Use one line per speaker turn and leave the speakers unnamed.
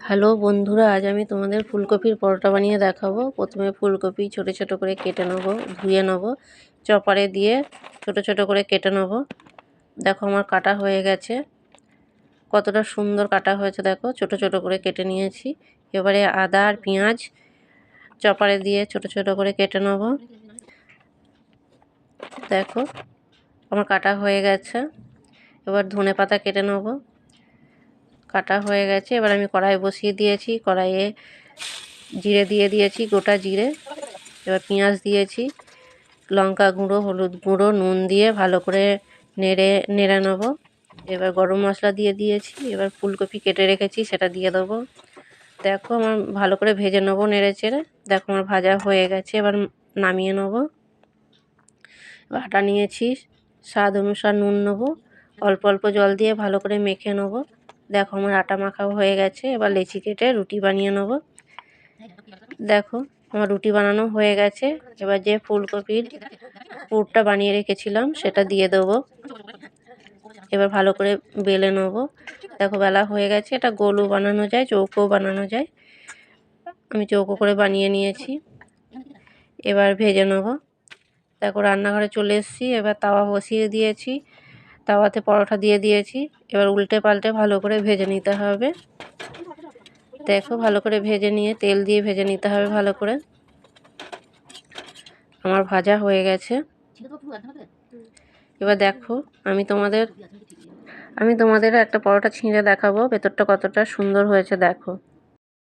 Hello বন্ধুরা, আজ আমি তোমাদের ফুলকপির পরোটা বানিয়ে দেখাবো। প্রথমে ফুলকপি ছোট ছোট করে কেটে নেবো, ধুয়ে নেবো, চপারে দিয়ে ছোট ছোট করে কেটে নেবো। দেখো আমার কাটা হয়ে গেছে, কতটা সুন্দর কাটা হয়েছে দেখো, ছোট ছোট করে কেটে নিয়েছি। এবারে আদা আর পেঁয়াজ চপারে দিয়ে ছোট ছোট করে কেটে নেবো। দেখো আমার কাটা হয়ে গেছে। এবার ধনে পাতা কেটে নেবো, কাটা হয়ে গেছে। এবার আমি কড়াই বসিয়ে দিয়েছি, কড়াইয়ে জিরে দিয়ে দিয়েছি, গোটা জিরে। এবার পেঁয়াজ দিয়েছি, লঙ্কা গুঁড়ো, হলুদ গুঁড়ো, নুন দিয়ে ভালো করে নেড়ে নেব। এবার গরম মশলা দিয়ে দিয়েছি। এবার ফুলকপি কেটে রেখেছি সেটা দিয়ে দেবো। দেখো আমার ভালো করে ভেজে নেবো নেড়ে চেড়ে। দেখো আমার ভাজা হয়ে গেছে, এবার নামিয়ে নেব। আটা নিয়েছি, স্বাদ অনুসার নুন নেবো, অল্প অল্প জল দিয়ে ভালো করে মেখে নেব। দেখো আমার আটা মাখাও হয়ে গেছে। এবার লেচি কেটে রুটি বানিয়ে নেব। দেখো আমার রুটি বানানো হয়ে গেছে। এবার যে ফুলকপির পুরটা বানিয়ে রেখেছিলাম সেটা দিয়ে দেবো। এবার ভালো করে বেলে নেবো। দেখো বেলা হয়ে গেছে। এটা গোলও বানানো যায়, চৌকোও বানানো যায়। আমি চৌকো করে বানিয়ে নিয়েছি। এবার ভেজে নেবো। দেখো রান্নাঘরে চলে এসেছি, এবার তাওয়া বসিয়ে দিয়েছি, তাওয়াতে পরোটা দিয়ে দিয়েছি। এবার উল্টে পাল্টে ভালো করে ভেজে নিতে হবে। দেখো ভালো করে ভেজে নিয়ে তেল দিয়ে ভেজে নিতে হবে ভালো করে। আমার ভাজা হয়ে গেছে। এবার দেখো আমি তোমাদের একটা পরোটা ছিঁড়ে দেখাবো ভেতরটা কতটা সুন্দর হয়েছে। দেখো